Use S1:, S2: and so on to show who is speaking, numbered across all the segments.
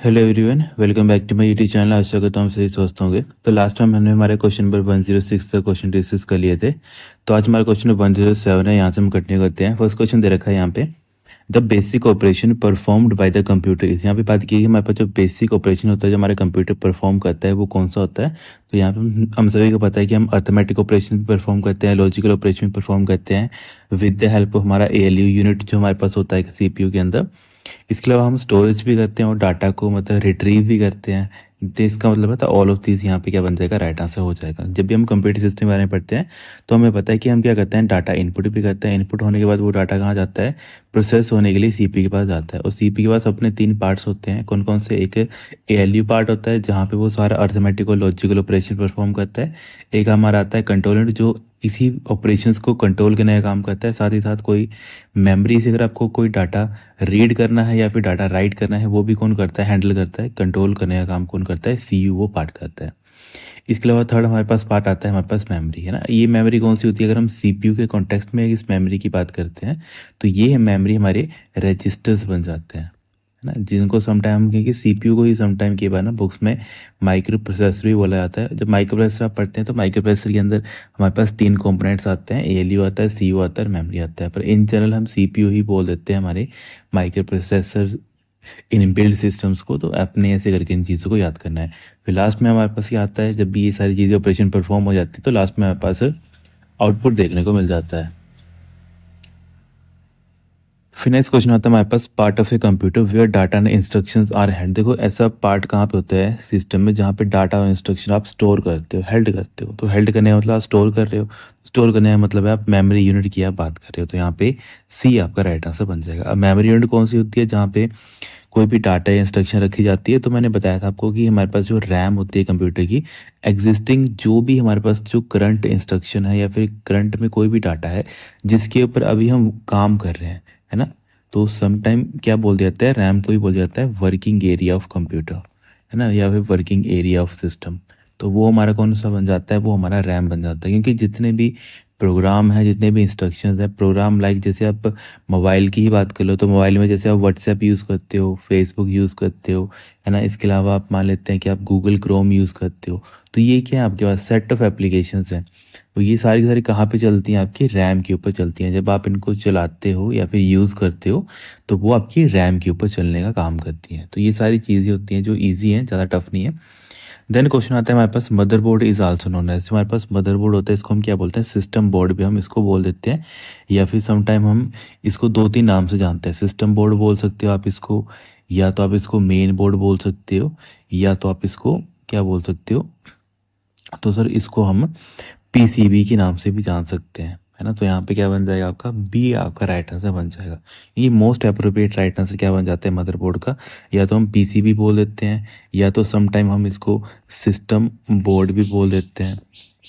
S1: Hello everyone, welcome back to my YouTube channel. आशा करता हूँ आप सही स्वस्थ होंगे। तो लास्ट टाइम हमने हमारे क्वेश्चन नंबर 106 का क्वेश्चन डिस्कस कर लिए थे। तो आज हमारा क्वेश्चन 107 है, यहाँ से हम कंटिन्यू करते हैं। फर्स्ट क्वेश्चन दे रखा है यहाँ पे, the basic operation performed by the computer इस। यहाँ पे बात की है कि हमारे पास जो बेसिक ऑपरेशन होता है जो हमारे कंप्यूटर परफॉर्म करता है वो कौन सा होता है। तो यहाँ पे हम सभी को पता है कि हम अर्थमेटिक ऑपरेशन भी परफॉर्म करते हैं, लॉजिकल ऑपरेशन भी परफॉर्म करते हैं विद द हेल्प ऑफ हमारा ALU यूनिट जो हमारे पास होता है CPU के अंदर। इसके अलावा हम स्टोरेज भी करते हैं और डाटा को मतलब रिट्रीव भी करते हैं। तो इसका मतलब है ऑल ऑफ दिस यहाँ पे क्या बन जाएगा, राइट आंसर हो जाएगा। जब भी हम कंप्यूटर सिस्टम के बारे में पढ़ते हैं तो हमें पता है कि हम क्या करते हैं, डाटा इनपुट भी करते हैं। इनपुट होने के बाद वो डाटा कहाँ जाता है, प्रोसेस होने के लिए CPU के पास जाता है। और CPU के पास अपने 3 पार्ट्स होते हैं। कौन कौन से, एक ALU पार्ट होता है जहाँ पे वो सारा अर्थमेटिक और लॉजिकल ऑपरेशन परफॉर्म करता है। एक हमारा आता है कंट्रोल यूनिट जो इसी ऑपरेशंस को कंट्रोल करने का काम करता है। साथ ही साथ कोई मेमोरी से अगर आपको कोई डाटा रीड करना है या फिर डाटा राइट करना है, वो भी कौन करता है, हैंडल करता है। कंट्रोल करने का काम कौन करता है, CPU वो पार्ट करता है। इसके अलावा थर्ड हमारे पास पार्ट आता है, हमारे पास मेमोरी है ना। ये मेमोरी कौन सी होती है, अगर हम CPU के कॉन्टेक्स्ट में इस मेमोरी की बात करते हैं तो ये मेमोरी हमारे रजिस्टर्स बन जाते हैं, है ना। जिनको समटाइम, क्योंकि CPU को ही समटाइम के बाद ना बुक्स में माइक्रो प्रोसेसर भी बोला जाता है। जब माइक्रो प्रोसेसर आप पढ़ते हैं तो माइक्रो प्रोसेसर के अंदर हमारे पास 3 कंपोनेंट्स आते हैं, ALU आता है, CPU आता है और मेमोरी आता है। पर इन जनरल हम CPU ही बोल देते हैं हमारे micro processor in build systems को। तो अपने ऐसे करके इन चीज़ों को याद करना है। फिर लास्ट में हमारे पास ये आता है, जब भी ये सारी चीज़ें ऑपरेशन परफॉर्म हो जाती है तो लास्ट में हमारे पास आउटपुट देखने को मिल जाता है। फिर नेक्स्ट क्वेश्चन आता है हमारे पास, part of a computer where data and instructions are held. देखो ऐसा पार्ट कहाँ पे होता है सिस्टम में जहाँ पे डाटा और इंस्ट्रक्शन आप स्टोर करते हो, हेल्ड करते हो। तो हेल्ड करने का मतलब आप स्टोर कर रहे हो, स्टोर करने का मतलब है आप मेमोरी यूनिट की आप बात कर रहे हो। तो यहाँ पे C आपका राइट आंसर बन जाएगा। अब मेमोरी यूनिट कौन सी होती है, जहाँ पे कोई भी डाटा या इंस्ट्रक्शन रखी जाती है। तो मैंने बताया था आपको कि हमारे पास जो रैम होती है कंप्यूटर की, एग्जिस्टिंग जो भी हमारे पास जो करंट इंस्ट्रक्शन है या फिर करंट में कोई भी डाटा है जिसके ऊपर अभी हम काम कर रहे हैं, है ना। तो समटाइम क्या बोल दिया जाता है, रैम को ही बोल दिया जाता है वर्किंग एरिया ऑफ कंप्यूटर, है ना, या फिर वर्किंग एरिया ऑफ सिस्टम। तो वो हमारा कौन सा बन जाता है, वो हमारा रैम बन जाता है। क्योंकि जितने भी प्रोग्राम है, जितने भी इंस्ट्रक्शंस है, प्रोग्राम लाइक जैसे आप मोबाइल की ही बात कर लो तो मोबाइल में जैसे आप व्हाट्सएप यूज़ करते हो, फेसबुक यूज़ करते हो, है ना। इसके अलावा आप मान लेते हैं कि आप गूगल क्रोम यूज़ करते हो। तो ये क्या है, आपके पास सेट ऑफ एप्लीकेशंस हैं। तो ये सारी की सारी कहाँ पे चलती हैं, आपकी रैम के ऊपर चलती हैं। जब आप इनको चलाते हो या फिर यूज़ करते हो तो वो आपकी रैम के ऊपर चलने का काम करती हैं। तो ये सारी चीज़ें होती हैं जो ईजी हैं, ज़्यादा टफ नहीं है। देन क्वेश्चन आता है हमारे पास, motherboard is also known as. हमारे पास मदरबोर्ड होता है, इसको हम क्या बोलते हैं, सिस्टम बोर्ड भी हम इसको बोल देते हैं। या फिर समटाइम हम इसको 2-3 नाम से जानते हैं। सिस्टम बोर्ड बोल सकते हो आप इसको, या तो आप इसको मेन बोर्ड बोल सकते हो, या तो आप इसको क्या बोल सकते हो, तो सर इसको हम PCB के नाम से भी जान सकते हैं, है ना। तो यहाँ पे क्या बन जाएगा, आपका B आपका राइट आंसर बन जाएगा। ये मोस्ट अप्रोप्रिएट राइट आंसर क्या बन जाता है मदरबोर्ड का, या तो हम PCB बोल देते हैं, या तो समटाइम हम इसको सिस्टम बोर्ड भी बोल देते हैं।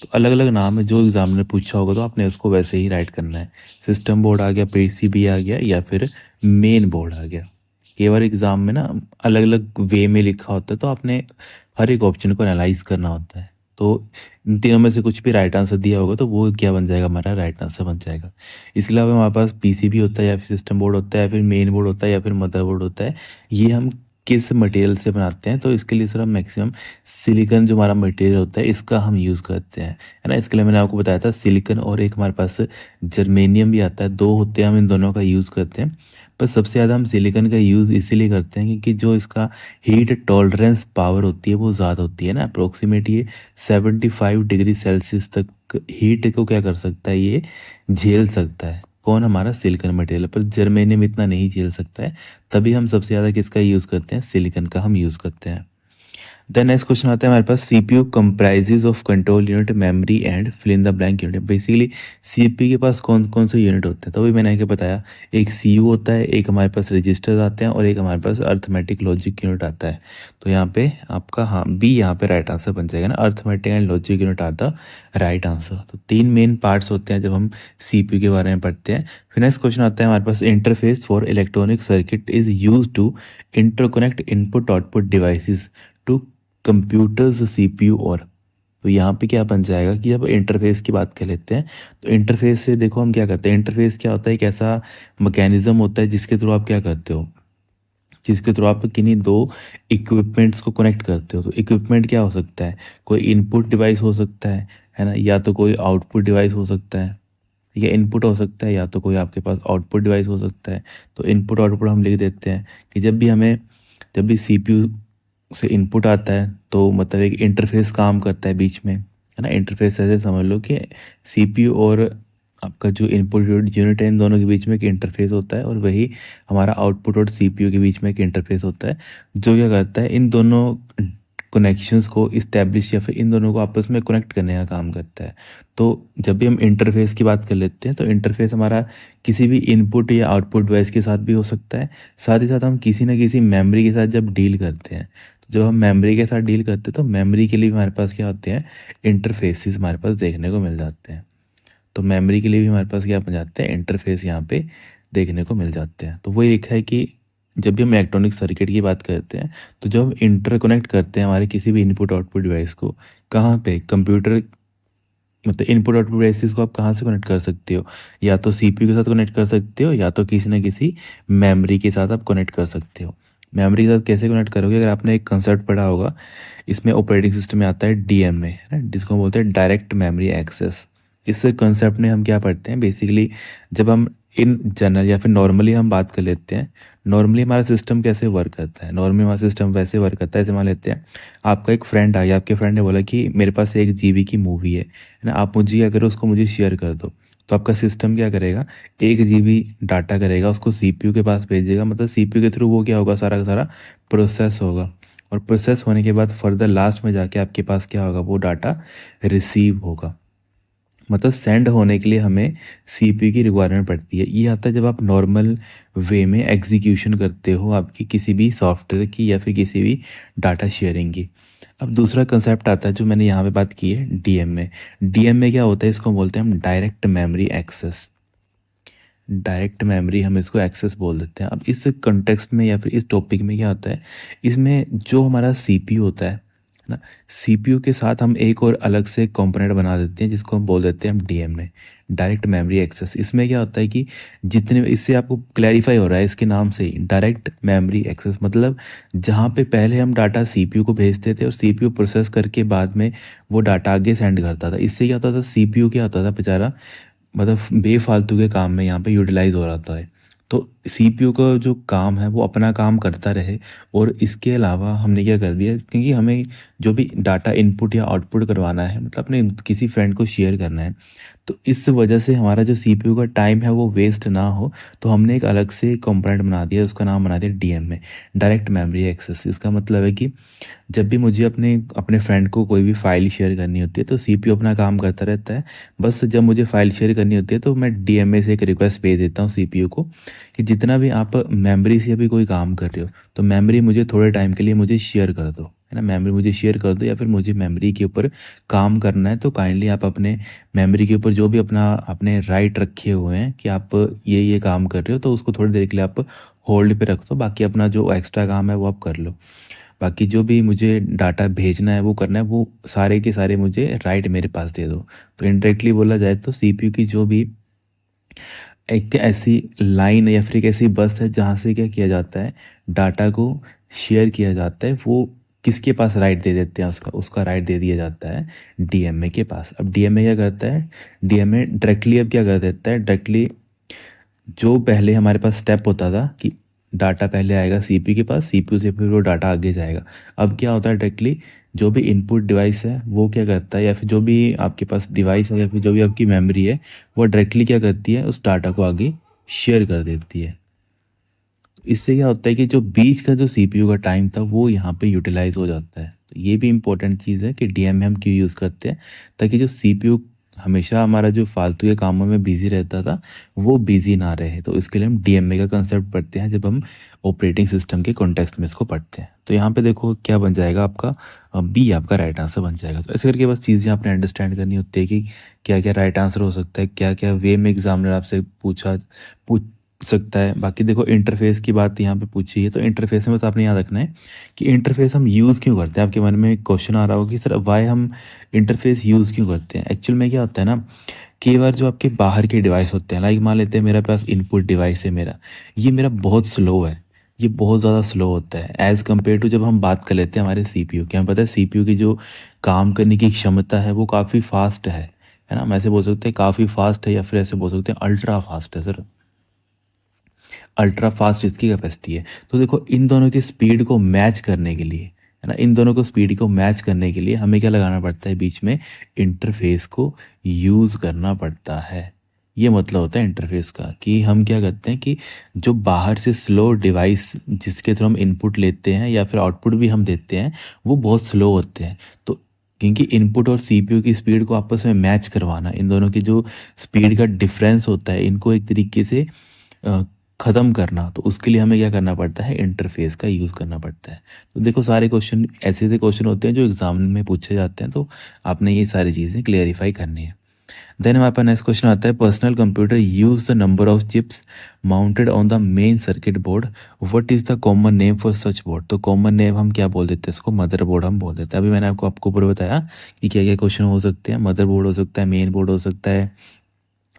S1: तो अलग अलग नाम है, जो एग्जाम ने पूछा होगा तो आपने उसको वैसे ही राइट करना है। सिस्टम बोर्ड आ गया, PCB आ गया, या फिर मेन बोर्ड आ गया। कई बार एग्जाम में ना अलग अलग वे में लिखा होता है तो आपने हर एक ऑप्शन को एनालाइज करना होता है। तो इन तीनों में से कुछ भी राइट आंसर दिया होगा तो वो क्या बन जाएगा, हमारा राइट आंसर बन जाएगा। इसके अलावा हमारे पास PCB होता है, या फिर सिस्टम बोर्ड होता है, या फिर मेन बोर्ड होता है, या फिर मदरबोर्ड होता है। ये हम किस मटेरियल से बनाते हैं, तो इसके लिए सर हम मैक्सिमम सिलिकॉन जो हमारा मटेरियल होता है इसका हम यूज़ करते हैं, है ना। इसके लिए मैंने आपको बताया था सिलिकॉन, और एक हमारे पास जर्मेनियम भी आता है। 2 होते हैं, हम इन दोनों का यूज़ करते हैं। पर सबसे ज़्यादा हम सिलिकॉन का यूज़ इसीलिए करते हैं क्योंकि जो इसका हीट टॉलरेंस पावर होती है वो ज़्यादा होती है ना। अप्रोक्सीमेट ये 75 डिग्री सेल्सियस तक हीट को क्या कर सकता है, ये झेल सकता है। कौन, हमारा सिलिकॉन मटेरियल। पर जर्मेनियम इतना नहीं झेल सकता है, तभी हम सबसे ज़्यादा किसका यूज़ करते हैं, सिलिकॉन का हम यूज़ करते हैं। देन नेक्स्ट क्वेश्चन आता है हमारे पास, CPU comprises of control unit, memory and fill in the blank unit. Basically CPU के पास कौन कौन से यूनिट होते हैं, तो अभी मैंने क्या बताया, एक CPU होता है, एक हमारे पास रजिस्टर्स आते हैं, और एक हमारे पास अर्थमेटिक लॉजिक यूनिट आता है। तो यहाँ पे आपका हाँ B यहाँ पे राइट आंसर बन जाएगा ना, arithmetic and logic unit are the right answer. तो 3 मेन पार्ट्स होते हैं जब हम CPU के बारे में पढ़ते हैं। फिर नेक्स्ट क्वेश्चन आता है हमारे पास, interface for electronic circuit is use to interconnect input output devices to computers, CPU और। तो यहाँ पे क्या बन जाएगा कि जब इंटरफेस की बात कर लेते हैं तो इंटरफेस से देखो हम क्या करते हैं, इंटरफेस क्या होता है, एक ऐसा मैकेनिज्म होता है जिसके थ्रू आप क्या करते हो, जिसके थ्रू आप किन्हीं दो इक्विपमेंट्स को कनेक्ट करते हो। तो इक्विपमेंट क्या हो सकता है, कोई इनपुट डिवाइस हो सकता है ना, या तो कोई आउटपुट डिवाइस हो सकता है, या इनपुट हो सकता है, या तो कोई आपके पास आउटपुट डिवाइस हो सकता है। तो इनपुट आउटपुट हम लिख देते हैं कि जब भी सीपीयू से इनपुट आता है तो मतलब एक इंटरफेस काम करता है बीच में, है ना। इंटरफेस ऐसे समझ लो कि सीपीयू और आपका जो इनपुट यूनिट है, इन दोनों के बीच में एक इंटरफेस होता है, और वही हमारा आउटपुट और सीपीयू के बीच में एक इंटरफेस होता है, जो क्या करता है इन दोनों कनेक्शंस को इस्टेब्लिश या फिर इन दोनों को आपस में कनेक्ट करने का काम करता है। तो जब भी हम इंटरफेस की बात कर लेते हैं तो इंटरफेस हमारा किसी भी इनपुट या आउटपुट डिवाइस के साथ भी हो सकता है। साथ ही साथ हम किसी ना किसी मेमोरी के साथ जब डील करते हैं, तो जब हम मेमोरी के साथ डील करते हैं तो मेमोरी के लिए भी हमारे पास क्या होते हैं, इंटरफेसेस हमारे पास देखने को मिल जाते हैं। तो मेमोरी के लिए भी हमारे पास क्या बन जाते हैं, इंटरफेस यहाँ पे देखने को मिल जाते हैं। तो वही लिखा है कि जब भी हम इलेक्ट्रॉनिक सर्किट की बात करते हैं तो जब हम इंटरकनेक्ट करते हैं हमारे किसी भी इनपुट आउटपुट डिवाइस को, कहाँ पे, कंप्यूटर, मतलब इनपुट आउटपुट डिवाइसेस को आप कहाँ से कनेक्ट कर सकते हो, या तो सीपीयू के साथ कनेक्ट कर सकते हो, या तो किसी ना किसी मेमोरी के साथ आप कनेक्ट कर सकते हो। मेमोरी के साथ कैसे कनेक्ट करोगे, अगर आपने एक कंसेप्ट पढ़ा होगा, इसमें ऑपरेटिंग सिस्टम में आता है डीएमए, है ना, जिसको हम बोलते हैं डायरेक्ट मेमोरी एक्सेस। इस कंसेप्ट में हम क्या पढ़ते हैं बेसिकली, जब हम इन जनरल या फिर नॉर्मली हम बात कर लेते हैं, नॉर्मली हमारा सिस्टम कैसे वर्क करता है, नॉर्मली हमारा सिस्टम वैसे वर्क करता है, जैसे मान लेते हैं आपका एक फ्रेंड आ गया, आपके फ्रेंड ने बोला कि मेरे पास 1 GB की मूवी है ना, आप मुझे क्या करो, उसको मुझे शेयर कर दो। तो आपका सिस्टम क्या करेगा, 1 GB डाटा करेगा, उसको सीपीयू के पास भेजेगा, मतलब सीपीयू के थ्रू वो क्या होगा, सारा का सारा प्रोसेस होगा, और प्रोसेस होने के बाद फर्दर लास्ट में जाके आपके पास क्या होगा, वो डाटा रिसीव होगा। मतलब सेंड होने के लिए हमें सीपीयू की रिक्वायरमेंट पड़ती है। ये आता है जब आप नॉर्मल वे में एग्जीक्यूशन करते हो आपकी किसी भी सॉफ्टवेयर की या फिर किसी भी डाटा शेयरिंग की। अब दूसरा कंसेप्ट आता है जो मैंने यहाँ पे बात की है, डीएमए। डीएमए क्या होता है, इसको बोलते हैं हम direct memory access. Direct memory हम इसको एक्सेस बोल देते हैं। अब इस कंटेक्स्ट में या फिर इस टॉपिक में क्या होता है, इसमें जो हमारा सीपीयू होता है ना, सीपीयू के साथ हम एक और अलग से कंपोनेंट बना देते हैं जिसको हम बोल देते हैं हम डीएमए, डायरेक्ट मेमोरी एक्सेस। इसमें क्या होता है कि जितने, इससे आपको क्लैरिफाई हो रहा है इसके नाम से ही, डायरेक्ट मेमोरी एक्सेस मतलब जहाँ पे पहले हम डाटा सीपीयू को भेजते थे और सीपीयू प्रोसेस करके बाद में वो डाटा आगे सेंड करता था। इससे क्या होता था, सीपीयू क्या होता था बेचारा, मतलब बेफालतू के काम में यहाँ पे यूटिलाइज हो रहा है। तो सीपीयू का जो काम है वो अपना काम करता रहे, और इसके अलावा हमने क्या कर दिया, क्योंकि हमें जो भी डाटा इनपुट या आउटपुट करवाना है, मतलब अपने किसी फ्रेंड को शेयर करना है, तो इस वजह से हमारा जो सीपीयू का टाइम है वो वेस्ट ना हो, तो हमने एक अलग से कंपोनेंट बना दिया, उसका नाम बना दिया डीएमए, डायरेक्ट मेमोरी एक्सेस। इसका मतलब है कि जब भी मुझे अपने अपने फ्रेंड को कोई भी फाइल शेयर करनी होती है तो सीपीयू अपना काम करता रहता है। बस जब मुझे फाइल शेयर करनी होती है तो मैं डीएमए से एक रिक्वेस्ट भेज देता हूँ सीपीयू को कि जितना भी आप मेमोरी से अभी कोई काम कर रहे हो तो मेमोरी मुझे थोड़े टाइम के लिए मुझे शेयर कर दो, है ना, मेमोरी मुझे शेयर कर दो, या फिर मुझे मेमोरी के ऊपर काम करना है तो काइंडली आप अपने मेमोरी के ऊपर जो भी अपना अपने राइट रखे हुए हैं कि आप ये काम कर रहे हो, तो उसको थोड़ी देर के लिए आप होल्ड पे रख दो, बाकी अपना जो एक्स्ट्रा काम है वो आप कर लो। बाकी जो भी मुझे डाटा भेजना है वो करना है, वो सारे के सारे मुझे राइट मेरे पास दे दो। तो इनडायरेक्टली बोला जाए तो सीपीयू की जो भी एक ऐसी लाइन या फिर एक ऐसी बस है जहाँ से क्या किया जाता है, डाटा को शेयर किया जाता है, वो किसके पास राइट दे देते हैं, उसका उसका राइट दे दिया जाता है डीएमए के पास। अब डीएमए क्या करता है, डीएमए डायरेक्टली अब क्या कर देता है, डायरेक्टली जो पहले हमारे पास स्टेप होता था कि डाटा पहले आएगा सीपीयू के पास, सीपीयू से फिर वो डाटा आगे जाएगा, अब क्या होता है डायरेक्टली जो भी इनपुट डिवाइस है वो क्या करता है, या फिर जो भी आपके पास डिवाइस है या फिर जो भी आपकी मेमोरी है वो डायरेक्टली क्या करती है, उस डाटा को आगे शेयर कर देती है। इससे क्या होता है कि जो बीच का जो सीपीयू का टाइम था वो यहाँ पे यूटिलाइज हो जाता है। तो ये भी इंपॉर्टेंट चीज़ है कि डीएमए हम क्यों यूज़ करते हैं, ताकि जो सीपीयू हमेशा हमारा जो फालतू के कामों में बिजी रहता था वो बिजी ना रहे। तो इसके लिए हम डीएमए का कंसेप्ट पढ़ते हैं जब हम ऑपरेटिंग सिस्टम के कॉन्टेक्स्ट में इसको पढ़ते हैं। तो यहाँ पे देखो क्या बन जाएगा आपका, बी आपका राइट आंसर बन जाएगा। तो ऐसे करके बस चीज़ें आपने अंडरस्टैंड करनी होती है कि क्या क्या राइट आंसर हो सकता है, क्या क्या वे में एग्जामिनर आपसे पूछ सकता है। बाकी देखो इंटरफेस की बात यहाँ पे पूछी है, तो इंटरफेस में बस आपने याद रखना है कि इंटरफेस हम यूज़ क्यों करते हैं। आपके मन में क्वेश्चन आ रहा होगा कि सर वाई हम इंटरफेस यूज़ क्यों करते हैं। एक्चुअल में क्या होता है ना, कई बार जो आपके बाहर के डिवाइस होते हैं, लाइक मान लेते हैं मेरे पास इनपुट डिवाइस है, मेरा ये मेरा बहुत स्लो है, ये बहुत ज़्यादा स्लो होता है एज़ कम्पेयर टू जब हम बात कर लेते हैं हमारे सीपीयू की। हमें पता है सीपीयू की जो काम करने की क्षमता है वो काफ़ी फास्ट है ना? हम ऐसे बोल सकते हैं काफ़ी फास्ट है, या फिर ऐसे बोल सकते हैं अल्ट्रा फास्ट है सर। अल्ट्रा फास्ट इसकी कैपेसिटी है। तो देखो इन दोनों की स्पीड को मैच करने के लिए, है ना? इन दोनों को स्पीड को मैच करने के लिए हमें क्या लगाना पड़ता है बीच में? इंटरफ़ेस को यूज़ करना पड़ता है। ये मतलब होता है इंटरफ़ेस का कि हम क्या करते हैं कि जो बाहर से स्लो डिवाइस जिसके थ्रू हम इनपुट लेते हैं या फिर आउटपुट भी हम देते हैं, वो बहुत स्लो होते हैं। तो क्योंकि इनपुट और सीपीयू की स्पीड को आपस में मैच करवाना, इन दोनों की जो स्पीड का डिफ़रेंस होता है, इनको एक तरीके से अ, ख़त्म करना, तो उसके लिए हमें क्या करना पड़ता है? इंटरफ़ेस का यूज़ करना पड़ता है। तो देखो सारे क्वेश्चन ऐसे-ऐसे क्वेश्चन होते हैं जो एग्ज़ाम में पूछे जाते हैं, तो आपने ये सारी चीज़ें क्लेरिफ़ाई करनी है। देन हमारे पास नेक्स्ट क्वेश्चन आता है, personal computer use the number of chips mounted on the main circuit board, what is the common name for such board? तो कॉमन नेम हम क्या बोल देते हैं इसको? मदरबोर्ड हम बोल देते हैं। अभी मैंने आपको ऊपर बताया कि क्या-क्या क्वेश्चन हो सकते हैं। मदरबोर्ड हो सकता है, मेन बोर्ड हो सकता है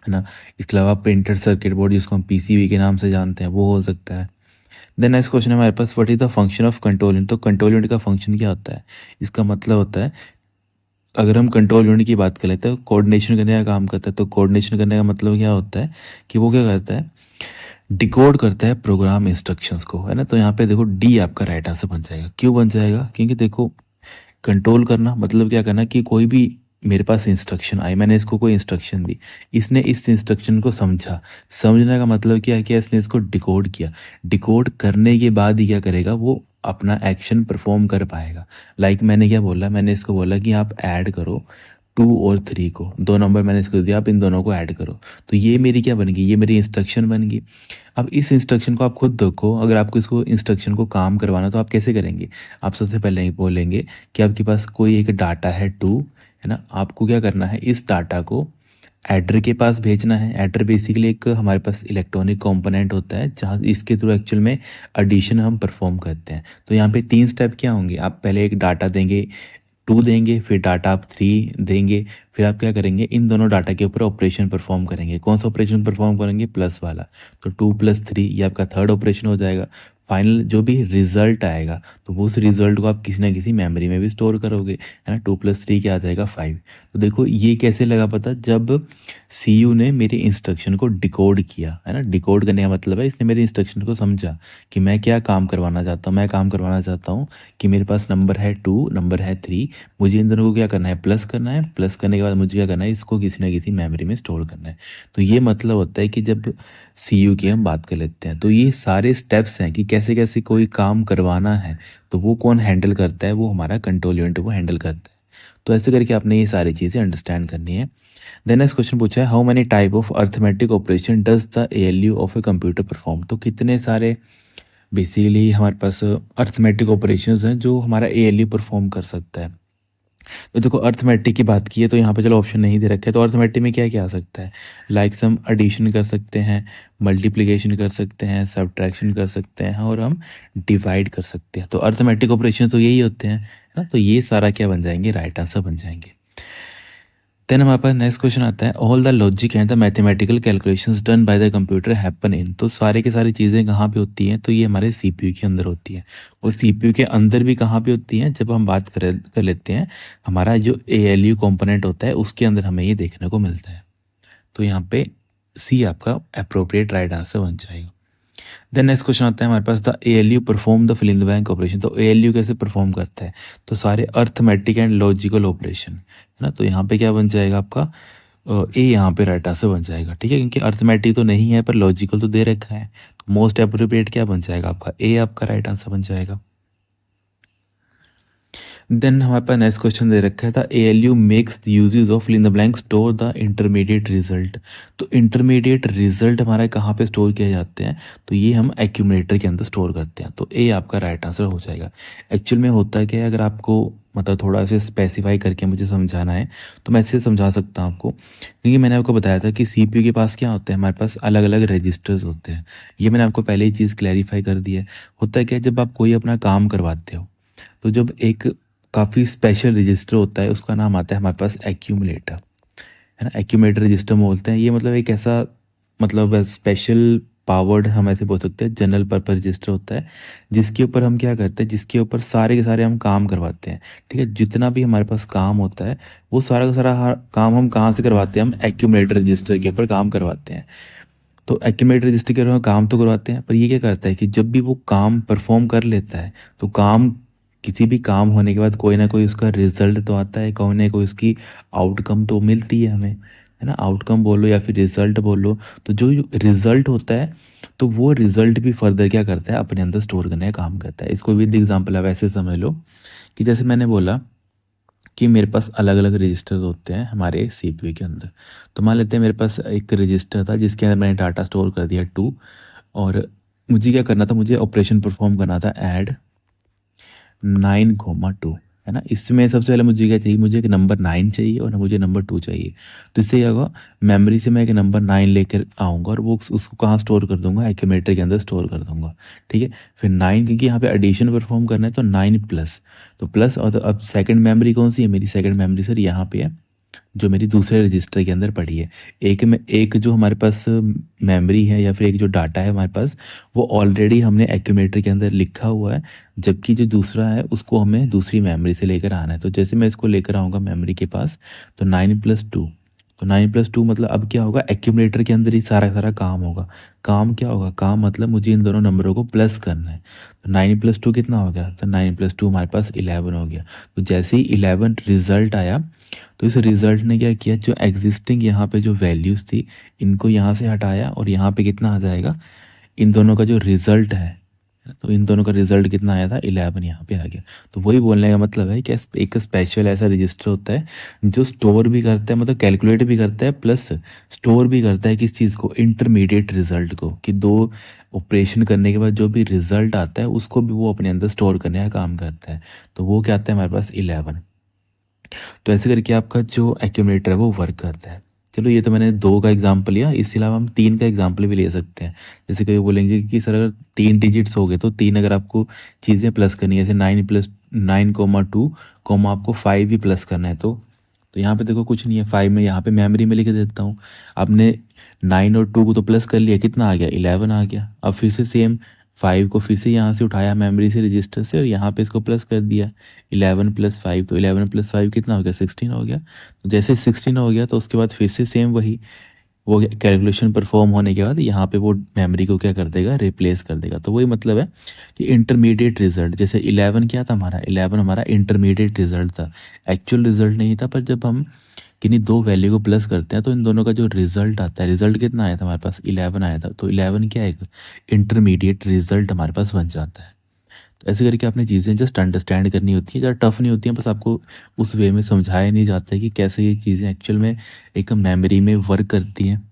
S1: ना? इसके अलावा प्रिंटेड सर्किट बोर्ड जिसको हम पीसीबी के नाम से जानते हैं, वो हो सकता है। देन नेक्स्ट क्वेश्चन है हमारे पास, what is the function of control unit? तो कंट्रोल यूनिट का फंक्शन क्या होता है? इसका मतलब होता है, अगर हम कंट्रोल यूनिट की बात कर लेते हैं, कोऑर्डिनेशन करने का काम करता है। तो कोऑर्डिनेशन करने का मतलब क्या होता है कि वो क्या करता है? डिकोड करता है प्रोग्राम इंस्ट्रक्शंस को, है ना? तो यहाँ पे देखो डी आपका राइट आंसर बन जाएगा। क्यों बन जाएगा? क्योंकि देखो कंट्रोल करना मतलब क्या करना कि कोई भी मेरे पास इंस्ट्रक्शन आई, मैंने इसको कोई इंस्ट्रक्शन दी, इसने इस इंस्ट्रक्शन को समझा। समझने का मतलब क्या है कि इसने इसको डिकोड किया। डिकोड करने के बाद ही क्या करेगा? वो अपना एक्शन परफॉर्म कर पाएगा। लाइक मैंने क्या बोला? मैंने इसको बोला कि आप ऐड करो 2 और 3 को, 2 नंबर मैंने इसको दिया, आप इन दोनों को ऐड करो। तो ये मेरी क्या बन गई? ये मेरी इंस्ट्रक्शन बन गई। अब इस इंस्ट्रक्शन को आप खुद देखो, अगर आपको इसको इंस्ट्रक्शन को काम करवाना तो आप कैसे करेंगे? आप सबसे पहले ही बोलेंगे कि आपके पास कोई एक डाटा है 2, है ना? आपको क्या करना है? इस डाटा को एडर के पास भेजना है। एडर बेसिकली एक हमारे पास इलेक्ट्रॉनिक कंपोनेंट होता है जहाँ इसके थ्रू एक्चुअल में एडिशन हम परफॉर्म करते हैं। तो यहाँ पे 3 स्टेप क्या होंगे? आप पहले एक डाटा देंगे, 2 देंगे, फिर डाटा आप 3 देंगे, फिर आप क्या करेंगे? इन दोनों डाटा के ऊपर ऑपरेशन परफॉर्म करेंगे। कौन सा ऑपरेशन परफॉर्म करेंगे? प्लस वाला। तो 2 + 3 ये आपका थर्ड ऑपरेशन हो जाएगा। फाइनल जो भी रिजल्ट आएगा, तो वो उस रिजल्ट को आप किसी ना किसी मेमोरी में भी स्टोर करोगे, है ना? 2 + 3 क्या आ जाएगा? 5। तो देखो ये कैसे लगा पता? जब सीयू ने मेरे इंस्ट्रक्शन को डिकोड किया, है ना? डिकोड करने का मतलब है इसने मेरे इंस्ट्रक्शन को समझा कि मैं क्या काम करवाना चाहता हूँ। मैं काम करवाना चाहता हूँ कि मेरे पास नंबर है 2, नंबर है 3, मुझे इन दोनों को क्या करना है? प्लस करना है। प्लस करने के बाद मुझे क्या करना है? इसको किसी ना किसी मेमोरी में स्टोर करना है। तो ये मतलब होता है कि जब सीयू की हम बात कर लेते हैं, तो ये सारे स्टेप्स हैं कि कैसे-कैसे कोई काम करवाना है, तो वो कौन हैंडल करता है? वो हमारा कंट्रोल यूनिट वो हैंडल करता है। तो ऐसे करके आपने ये सारी चीज़ें अंडरस्टैंड करनी है। देन नेक्स्ट क्वेश्चन पूछा है, how many type of arithmetic operation does the ALU of a computer perform? तो कितने सारे बेसिकली हमारे पास अरिथमेटिक ऑपरेशंस हैं जो हमारा एएलयू परफॉर्म कर सकता है। तो देखो अरिथमेटिक की बात की है तो यहाँ पे चलो ऑप्शन नहीं दे रखे हैं, तो अरिथमेटिक में क्या क्या आ सकता है? लाइक हम एडिशन कर सकते हैं, मल्टीप्लिकेशन कर सकते हैं, सब्ट्रैक्शन कर सकते हैं और हम डिवाइड कर सकते हैं। तो अरिथमेटिक ऑपरेशन तो यही होते हैं, है ना? तो ये सारा क्या बन जाएंगे? राइट आंसर बन जाएंगे। देन हमारे पास नेक्स्ट क्वेश्चन आता है, all the logic and the mathematical calculations done by the computer happen in? तो सारे के सारी चीज़ें कहाँ पे होती हैं? तो ये हमारे सीपीयू के अंदर होती है। और सीपीयू के अंदर भी कहाँ पे होती हैं? जब हम बात कर लेते हैं हमारा जो एएलयू कंपोनेंट होता है उसके अंदर हमें ये देखने को मिलता है। तो यहाँ पे सी आपका अप्रोप्रिएट राइट आंसर बन जाएगा। देन नेक्स्ट क्वेश्चन आता है हमारे पास, the ALU perform the fill in the blank operation? तो एएलयू कैसे परफॉर्म करता है? तो सारे अर्थमेटिक एंड लॉजिकल ऑपरेशन, है ना? तो यहाँ पे क्या बन जाएगा आपका? ए यहाँ पे राइट आंसर बन जाएगा, ठीक है? क्योंकि अर्थमेटिक तो नहीं है पर लॉजिकल तो दे रखा है, तो मोस्ट अप्रोप्रिएट क्या बन जाएगा आपका? ए आपका राइट आंसर बन जाएगा। देन हमारे पास नेक्स्ट क्वेश्चन दे रखा है था, ALU makes the uses of fill in the blank store the intermediate result? तो इंटरमीडिएट रिजल्ट हमारा कहाँ पे स्टोर किए जाते हैं? तो ये हम एक्यूमुलेटर के अंदर स्टोर करते हैं। तो ए आपका राइट आंसर हो जाएगा। एक्चुअल में होता है क्या, अगर आपको मतलब थोड़ा सा स्पेसिफाई करके मुझे समझाना है तो मैं इससे समझा सकता हूँ आपको, क्योंकि मैंने आपको बताया था कि सीपीयू के पास क्या होते हैं? हमारे पास अलग अलग रजिस्टर्स होते हैं। ये मैंने आपको पहले ही चीज़ क्लैरिफाई कर दी है। होता है क्या, जब आप कोई अपना काम करवाते हो तो जब एक काफ़ी स्पेशल रजिस्टर होता है उसका नाम आता है हमारे पास एक्यूमुलेटर, है ना? एक्यूमुलेटर रजिस्टर बोलते हैं। ये मतलब एक ऐसा मतलब स्पेशल पावर्ड हम ऐसे बोल सकते हैं जनरल पर्पस रजिस्टर होता है, जिसके ऊपर हम क्या करते हैं, जिसके ऊपर सारे के सारे हम काम करवाते हैं। ठीक है, जितना भी हमारे पास काम होता है वो सारा का सारा काम हम कहाँ से करवाते हैं, हम एक्यूमुलेटर रजिस्टर के ऊपर काम करवाते हैं। तो एक्यूमुलेटर रजिस्टर के ऊपर हम काम तो करवाते हैं, पर ये क्या करता है कि जब भी वो काम परफॉर्म कर लेता है तो काम, किसी भी काम होने के बाद कोई ना कोई उसका रिजल्ट तो आता है, कोई ना कोई उसकी आउटकम तो मिलती है हमें, है ना। आउटकम बोलो या फिर रिजल्ट बोलो, तो जो रिजल्ट होता है तो वो रिजल्ट भी फर्दर क्या करता है, अपने अंदर स्टोर करने का काम करता है। इसको विद एग्जांपल आप ऐसे समझ लो कि जैसे मैंने बोला कि मेरे पास अलग अलग रजिस्टर होते हैं हमारे सीपीयू के अंदर। तो मान लेते हैं मेरे पास एक रजिस्टर था जिसके अंदर मैंने डाटा स्टोर कर दिया 2, और मुझे क्या करना था, मुझे ऑपरेशन परफॉर्म करना था ऐड 9,2, है ना। इसमें सबसे पहले मुझे क्या चाहिए, मुझे एक नंबर 9 चाहिए और मुझे नंबर 2 चाहिए। तो इससे क्या होगा, मेमोरी से मैं एक नंबर 9 लेकर आऊँगा और वो उसको कहाँ स्टोर कर दूंगा, एक्यूमुलेटर के अंदर स्टोर कर दूंगा। ठीक है, फिर 9, क्योंकि यहाँ पे एडिशन परफॉर्म करना है तो 9 प्लस, तो प्लस, और तो अब सेकंड मेमोरी कौन सी है, मेरी सेकंड मेमोरी सर यहाँ पे है, जो मेरी दूसरे रजिस्टर के अंदर पड़ी है। एक में एक जो हमारे पास मेमोरी है या फिर एक जो डाटा है हमारे पास, वो ऑलरेडी हमने एक्यूमुलेटर के अंदर लिखा हुआ है, जबकि जो दूसरा है उसको हमें दूसरी मेमोरी से लेकर आना है। तो जैसे मैं इसको लेकर आऊँगा मेमोरी के पास, तो 9+2, तो 9+2 मतलब अब क्या होगा, एक्यूमुलेटर के अंदर ही सारा सारा काम होगा। काम क्या होगा, काम मतलब मुझे इन दोनों नंबरों को प्लस करना है। तो 9+2 कितना हो गया, तो 9+2 हमारे पास 11 हो गया। तो जैसे ही 11 रिजल्ट आया, तो इस रिजल्ट ने क्या किया, जो एग्जिस्टिंग यहाँ पे जो वैल्यूज़ थी इनको यहाँ से हटाया, और यहाँ पे कितना आ जाएगा, इन दोनों का जो रिजल्ट है, तो इन दोनों का रिजल्ट कितना आया था, 11 यहाँ पे आ गया। तो वही बोलने का मतलब है कि एक स्पेशल ऐसा रजिस्टर होता है जो स्टोर भी करता है, मतलब कैलकुलेट भी करता है, प्लस स्टोर भी करता है किस चीज़ को, इंटरमीडिएट रिजल्ट को, कि दो ऑपरेशन करने के बाद जो भी रिजल्ट आता है उसको भी वो अपने अंदर स्टोर करने का काम करता है। तो वो क्या आता है हमारे पास 11। तो ऐसे करके आपका जो एक्यूमुलेटर है वो वर्क करता है। चलो ये तो मैंने 2 का एग्जांपल लिया, इसके अलावा हम 3 का एग्जांपल भी ले सकते हैं। जैसे कभी बोलेंगे कि सर अगर 3 डिजिट्स हो गए तो 3 अगर आपको चीज़ें प्लस करनी है, जैसे 9+9, कॉमा आपको 5 भी प्लस करना है, तो यहाँ पे देखो कुछ नहीं है, 5 में यहाँ पे मेमोरी में लिख देता हूँ। आपने 9 और 2 को तो प्लस कर लिया, कितना आ गया, 11 आ गया। अब फिर से सेम 5 को फिर से यहाँ से उठाया मेमोरी से, रजिस्टर से, और यहाँ पे इसको प्लस कर दिया, 11+5, तो 11+5 कितना हो गया, 16 हो गया। तो जैसे 16 हो गया तो उसके बाद फिर से सेम वही, वो कैलकुलेशन परफॉर्म होने के बाद यहाँ पे वो मेमोरी को क्या कर देगा, रिप्लेस कर देगा। तो वही मतलब है कि इंटरमीडिएट रिजल्ट, जैसे 11 क्या था हमारा, 11 हमारा इंटरमीडिएट रिजल्ट था, एक्चुअल रिजल्ट नहीं था। पर जब हम किन्हीं दो वैल्यू को प्लस करते हैं तो इन दोनों का जो रिजल्ट आता है, रिजल्ट कितना आया था हमारे पास, 11 आया था। तो 11 क्या है, एक इंटरमीडिएट रिजल्ट हमारे पास बन जाता है। तो ऐसे करके आपने चीज़ें जस्ट अंडरस्टैंड करनी होती है, ज़्यादा टफ नहीं होती हैं, बस आपको उस वे में समझाया नहीं जाता है कि कैसे ये चीज़ें एक्चुअल में एक मेमोरी में वर्क करती हैं।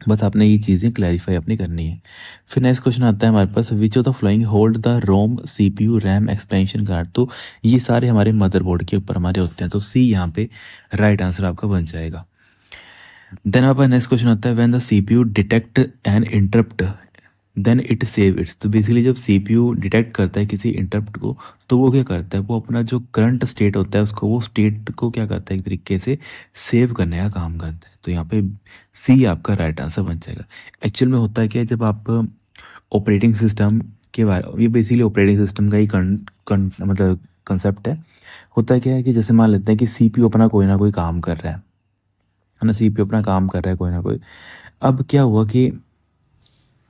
S1: बस आपने ये चीज़ें क्लैरिफाई अपनी करनी है। फिर नेक्स्ट क्वेश्चन आता है हमारे पास, which of the following hold the ROM CPU RAM expansion card. तो ये सारे हमारे मदरबोर्ड के ऊपर हमारे होते हैं, तो सी यहाँ पे राइट आंसर आपका बन जाएगा। देन आपका नेक्स्ट क्वेश्चन आता है, when the CPU detect an interrupt then it save its. तो बेसिकली जब सीपीयू डिटेक्ट करता है किसी इंटरप्ट को, तो वो क्या करता है, वो अपना जो करंट स्टेट होता है उसको, वो स्टेट को क्या करता है, एक तरीके से सेव करने का काम करता है। तो यहाँ पे सी आपका राइट आंसर बन जाएगा। एक्चुअल में होता है क्या, जब आप ऑपरेटिंग सिस्टम के बारे, ये बेसिकली ऑपरेटिंग सिस्टम का ही मतलब कंसेप्ट है। होता है क्या है कि जैसे मान लेते हैं कि सीपीयू अपना कोई ना कोई काम कर रहा है ना, सीपीयू अपना काम कर रहा है कोई ना कोई। अब क्या हुआ कि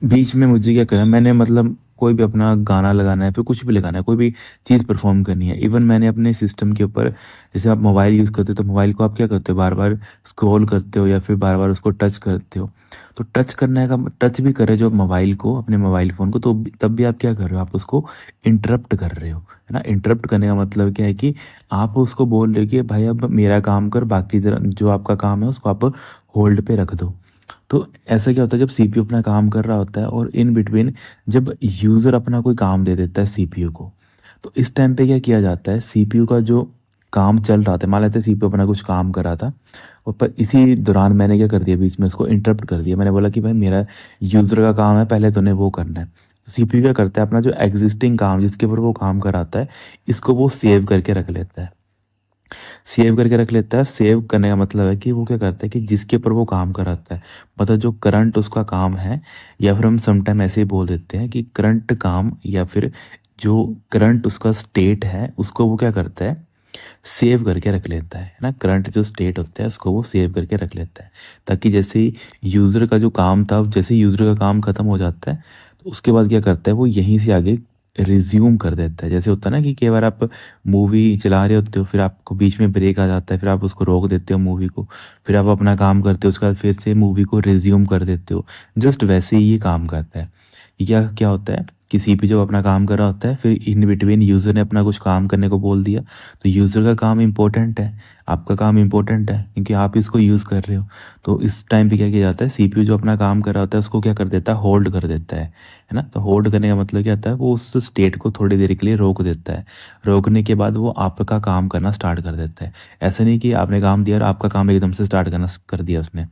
S1: बीच में मुझे क्या करा, मैंने मतलब कोई भी अपना गाना लगाना है, फिर कुछ भी लगाना है, कोई भी चीज़ परफॉर्म करनी है। इवन मैंने अपने सिस्टम के ऊपर, जैसे आप मोबाइल यूज़ करते हो तो मोबाइल को आप क्या करते हो, बार बार स्क्रॉल करते हो या फिर बार बार उसको टच करते हो। तो टच करने का, टच भी कर रहे हो जो मोबाइल को, अपने मोबाइल फ़ोन को, तो तब भी आप क्या कर रहे हो, आप उसको इंटरप्ट कर रहे हो, है ना। इंटरप्ट करने का मतलब क्या है कि आप उसको बोल रहे हो कि भाई अब मेरा काम कर, बाकी जो आपका काम है उसको आप होल्ड पे रख दो। तो ऐसा क्या होता है, जब सीपीयू अपना काम कर रहा होता है और इन बिटवीन जब यूज़र अपना कोई काम दे देता है सीपीयू को, तो इस टाइम पे क्या किया जाता है, सीपीयू का जो काम चल रहा था, मान लेते हैं सीपीयू अपना कुछ काम कर रहा था, और पर इसी दौरान मैंने क्या कर दिया, बीच में उसको इंटरप्ट कर दिया। मैंने बोला कि भाई मेरा यूज़र का काम है, पहले तूने वो करना है। तो सीपीयू क्या करता है, अपना जो एग्जिस्टिंग काम जिसके ऊपर वो काम कराता है, इसको वो सेव करके रख लेता है। सेव करके रख लेता है। सेव करने का मतलब है कि वो क्या करता है कि जिसके ऊपर वो काम कराता है, मतलब जो करंट उसका काम है, या फिर हम समटाइम ऐसे ही बोल देते हैं कि करंट काम, या फिर जो करंट उसका स्टेट है उसको वो क्या करता है, सेव करके रख लेता है ना। करंट जो स्टेट होता है उसको वो सेव करके रख लेता है, ताकि जैसे ही यूज़र का जो काम था, जैसे ही यूज़र का काम ख़त्म हो जाता है तो उसके बाद क्या करता है वो यहीं से आगे रिज्यूम कर देता है। जैसे होता है ना कि कई बार आप मूवी चला रहे होते हो, फिर आपको बीच में ब्रेक आ जाता है, फिर आप उसको रोक देते हो मूवी को, फिर आप अपना काम करते हो, उसके बाद फिर से मूवी को रिज्यूम कर देते हो। जस्ट वैसे ही ये काम करता है। ये क्या क्या होता है कि सीपीयू जब अपना काम कर रहा होता है, फिर इन बिटवीन यूज़र ने अपना कुछ काम करने को बोल दिया, तो यूज़र का काम इम्पोर्टेंट है, आपका काम इम्पोर्टेंट है, क्योंकि आप इसको यूज़ कर रहे हो। तो इस टाइम पे क्या किया जाता है, सीपीयू जो अपना काम कर रहा होता है उसको क्या कर देता है, होल्ड कर देता है ना। तो होल्ड करने का मतलब क्या होता है, वो उस स्टेट को थोड़ी देर के लिए रोक देता है। रोकने के बाद वो आपका काम करना स्टार्ट कर देता है। ऐसा नहीं कि आपने काम दिया और आपका काम एकदम से स्टार्ट करना कर दिया उसने।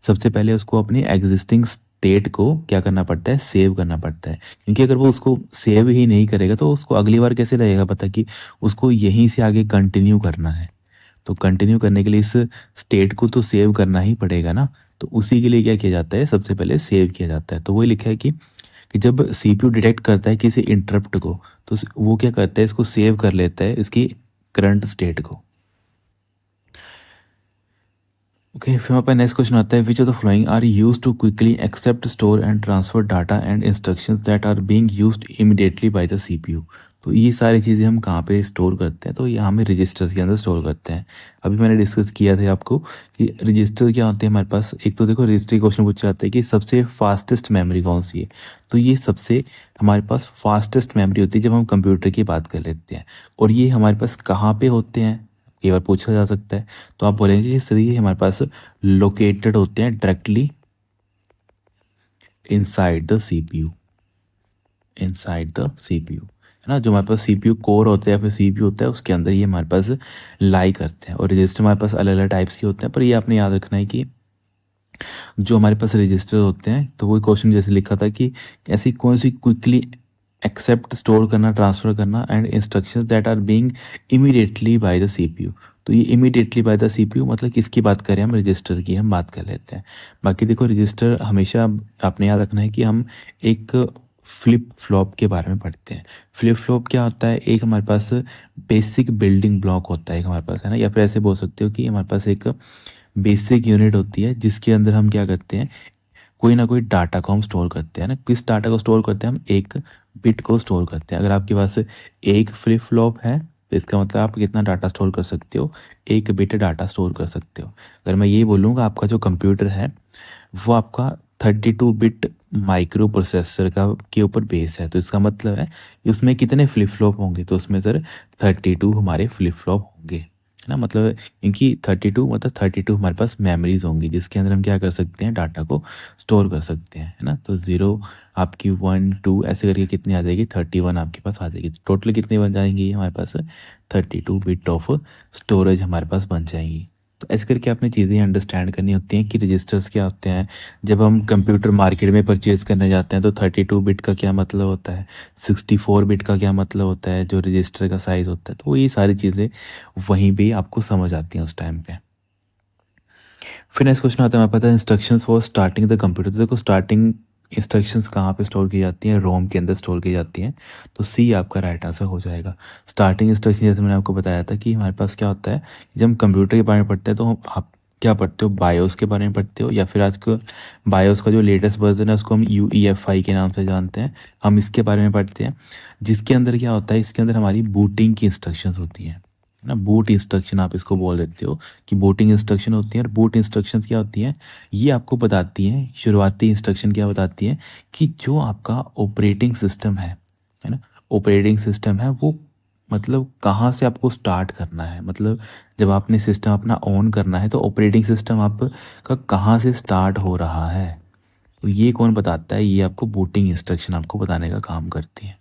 S1: सबसे पहले उसको अपनी एग्जिस्टिंग स्टेट को क्या करना पड़ता है, सेव करना पड़ता है। क्योंकि अगर वो उसको सेव ही नहीं करेगा तो उसको अगली बार कैसे लगेगा पता कि उसको यहीं से आगे कंटिन्यू करना है। तो कंटिन्यू करने के लिए इस स्टेट को तो सेव करना ही पड़ेगा ना। तो उसी के लिए क्या किया जाता है, सबसे पहले सेव किया जाता है। तो वही लिखा है कि जब सीपीयू डिटेक्ट करता है किसी इंटरप्ट को, तो वो क्या करता है, इसको सेव कर लेता है इसकी करंट स्टेट को। ओके, फिर हमारे पास नेक्स्ट क्वेश्चन आता है, which of the following are use to quickly accept, store and transfer data and instructions that are being used immediately by the CPU. तो ये सारी चीज़ें हम कहाँ पे स्टोर करते हैं, तो ये हमें रजिस्टर्स के अंदर स्टोर करते हैं। अभी मैंने डिस्कस किया था आपको कि रजिस्टर क्या होते हैं हमारे पास। एक तो देखो रजिस्टर क्वेश्चन पूछा जाता है कि सबसे फास्टेस्ट मेमोरी कौन सी है। तो ये सबसे हमारे पास फास्टेस्ट मेमोरी होती है जब हम कंप्यूटर की बात कर लेते हैं। और ये हमारे पास कहाँ पे होते हैं, कई बार पूछा जा सकता है। तो आप बोलेंगे कि सर ये हमारे पास लोकेटेड होते हैं directly inside the CPU, inside the CPU, है ना। जो हमारे पास सीपीयू कोर होता है या फिर सीपीयू होता है उसके अंदर ये हमारे पास लाई करते हैं। और रजिस्टर हमारे पास अलग अलग टाइप्स के होते हैं, पर ये आपने याद रखना है कि जो हमारे पास रजिस्टर होते हैं, तो वही क्वेश्चन जैसे लिखा था कि ऐसी कौन सी क्विकली एक्सेप्ट, स्टोर करना, ट्रांसफ़र करना and instructions that are being immediately by the CPU. तो ये इमीडिएटली बाय द सीपीयू मतलब किसकी बात करें, हम रजिस्टर की हम बात कर लेते हैं। बाकी देखो रजिस्टर हमेशा आपने याद रखना है कि हम एक फ्लिप फ्लॉप के बारे में पढ़ते हैं। फ्लिप फ्लॉप क्या होता है, एक हमारे पास बेसिक बिल्डिंग ब्लॉक होता है एक हमारे पास, है ना। या फिर ऐसे बोल सकते हो कि हमारे पास एक बेसिक यूनिट होती है जिसके अंदर हम क्या करते हैं, कोई ना कोई डाटा को हम स्टोर करते हैं ना। किस डाटा को स्टोर करते हैं, हम एक बिट को स्टोर करते हैं। अगर आपके पास एक फ्लिप फ्लॉप है तो इसका मतलब आप कितना डाटा स्टोर कर सकते हो, एक बिट डाटा स्टोर कर सकते हो। अगर मैं ये बोलूँगा आपका जो कंप्यूटर है वो आपका 32 बिट माइक्रो प्रोसेसर का के ऊपर बेस है, तो इसका मतलब है कि उसमें कितने फ्लिप फ्लॉप होंगे, तो उसमें सर 32 हमारे फ्लिप फ्लॉप होंगे, है ना। मतलब क्योंकि 32 मतलब 32 हमारे पास मेमोरीज होंगी जिसके अंदर हम क्या कर सकते हैं, डाटा को स्टोर कर सकते हैं, है ना। तो 0 आपकी 1 2 ऐसे करके कितनी आ जाएगी, 31 आपके पास आ जाएगी। टोटल कितनी बन जाएंगी हमारे पास, 32 बिट ऑफ स्टोरेज हमारे पास बन जाएंगी। तो ऐसे करके आपने चीज़ें अंडरस्टैंड करनी होती हैं कि रजिस्टर्स क्या होते हैं। जब हम कंप्यूटर मार्केट में परचेज़ करने जाते हैं तो 32 बिट का क्या मतलब होता है, 64 बिट का क्या मतलब होता है, जो रजिस्टर का साइज़ होता है। तो ये सारी चीज़ें वहीं पे आपको समझ आती हैं उस टाइम पे। फिर नेक्स्ट क्वेश्चन आता है हमारे पास, instructions for starting the computer. तो देखो स्टार्टिंग इंस्ट्रक्शंस कहाँ पे स्टोर की जाती हैं, रोम के अंदर स्टोर की जाती हैं। तो सी आपका राइट आंसर हो जाएगा। स्टार्टिंग इंस्ट्रक्शन जैसे मैंने आपको बताया था कि हमारे पास क्या होता है, जब हम कंप्यूटर के बारे में पढ़ते हैं तो आप क्या पढ़ते हो, बायोस के बारे में पढ़ते हो, या फिर आज को बायोस का जो लेटेस्ट वर्जन है उसको हम UEFI के नाम से जानते हैं, हम इसके बारे में पढ़ते हैं। जिसके अंदर क्या होता है, इसके अंदर हमारी बूटिंग की इंस्ट्रक्शंस होती हैं, है ना। बूट इंस्ट्रक्शन आप इसको बोल देते हो कि बूटिंग इंस्ट्रक्शन होती है। और बूट इंस्ट्रक्शंस क्या होती हैं, ये आपको बताती हैं, शुरुआती इंस्ट्रक्शन क्या बताती हैं कि जो आपका ऑपरेटिंग सिस्टम है ना, ऑपरेटिंग सिस्टम है वो मतलब कहाँ से आपको स्टार्ट करना है। मतलब जब आपने सिस्टम अपना ऑन करना है तो ऑपरेटिंग सिस्टम आपका कहाँ से स्टार्ट हो रहा है, तो ये कौन बताता है, ये आपको बूटिंग इंस्ट्रक्शन आपको बताने का काम करती है।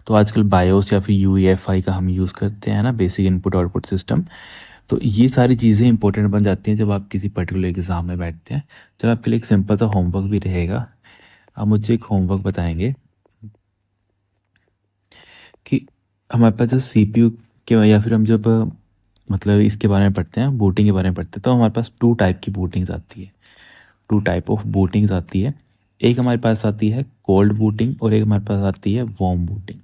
S1: तो आजकल बायोस या फिर UEFI का हम यूज़ करते हैं ना, बेसिक इनपुट आउटपुट सिस्टम। तो ये सारी चीज़ें इंपॉर्टेंट बन जाती हैं जब आप किसी पर्टिकुलर एग्ज़ाम में बैठते हैं। तो आपके लिए एक सिंपल सा होमवर्क भी रहेगा। आप मुझे एक होमवर्क बताएंगे कि हमारे पास जो CPU के, या फिर हम जब मतलब इसके बारे में पढ़ते हैं, बूटिंग के बारे में पढ़ते हैं, तो हमारे पास 2 टाइप की बूटिंग्स आती है, 2 टाइप ऑफ बूटिंग्स आती है। एक हमारे पास आती है कोल्ड बूटिंग और एक हमारे पास आती है वार्म बूटिंग।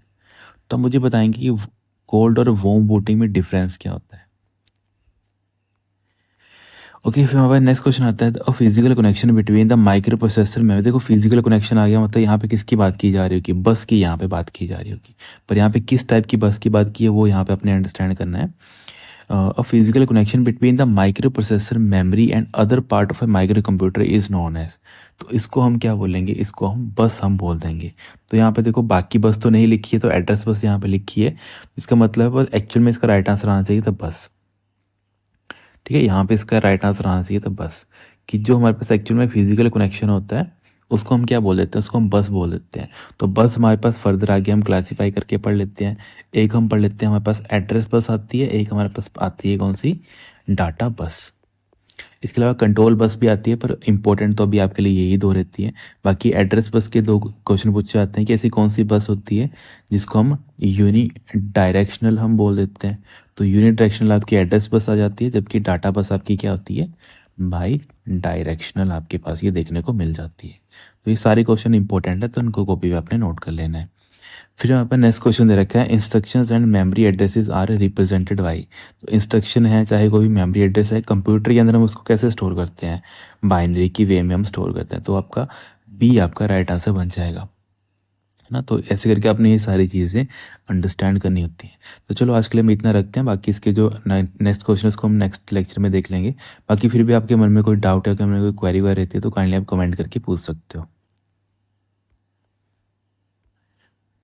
S1: तो मुझे बताएँगे कि कोल्ड और वार्म बूटिंग में डिफरेंस क्या होता है? ओके, फिर हमारे पास नेक्स्ट क्वेश्चन आता है, a physical connection between the micro processor में। देखो फिजिकल कनेक्शन आ गया, मतलब यहाँ पे किसकी बात की जा रही होगी? बस की यहाँ पे बात की जा रही होगी। पर यहाँ पे किस टाइप की बस की बात की है वो यहाँ पे अपने अंडरस्टैंड करना है। A physical connection between the microprocessor memory and other part of a microcomputer is known as. तो इसको हम क्या बोलेंगे? इसको हम बस हम बोल देंगे। तो यहाँ पे देखो बाकी बस तो नहीं लिखी है, तो एड्रेस बस यहाँ पे लिखी है। इसका मतलब एक्चुअल में इसका राइट आंसर आना चाहिए था बस। ठीक है, यहाँ पे इसका राइट आंसर आना चाहिए था बस। कि जो हमारे पास एक्चुअल में फिजिकल कनेक्शन होता है उसको हम क्या बोल देते हैं? उसको हम बस बोल देते हैं। तो बस हमारे पास फर्दर आगे हम क्लासीफाई करके पढ़ लेते हैं। एक हम पढ़ लेते हैं, हमारे पास एड्रेस बस आती है, एक हमारे पास आती है कौन सी? डाटा बस। इसके अलावा कंट्रोल बस भी आती है, पर इंपॉर्टेंट तो अभी आपके लिए यही दो रहती है। बाकी एड्रेस बस के 2 क्वेश्चन पूछे जाते हैं कि ऐसी कौन सी बस होती है जिसको हम यूनि डायरेक्शनल हम बोल देते हैं। तो यूनि डायरेक्शनल आपकी एड्रेस बस आ जाती है, जबकि डाटा बस आपकी क्या होती है? बाई डायरेक्शनल आपके पास ये देखने को मिल जाती है। तो ये सारे क्वेश्चन इंपॉर्टेंट है, तो उनको कॉपी में आपने नोट कर लेना है। फिर यहाँ पर नेक्स्ट क्वेश्चन दे रखा है, instructions and memory addresses are represented by. तो इंस्ट्रक्शन है चाहे कोई भी मेमोरी एड्रेस है, कंप्यूटर के अंदर हम उसको कैसे स्टोर करते हैं? बाइनरी की वे में हम स्टोर करते हैं। तो आपका बी आपका राइट आंसर बन जाएगा, है ना। तो ऐसे करके आपने ये सारी चीज़ें अंडरस्टैंड करनी होती हैं। तो चलो आज के लिए हम इतना रखते हैं, बाकी इसके जो नेक्स्ट क्वेश्चन को हम नेक्स्ट लेक्चर में देख लेंगे। बाकी फिर भी आपके मन में कोई डाउट है, कोई क्वेरी वगैरह रहती है तो काइंडली आप कमेंट करके पूछ सकते हो।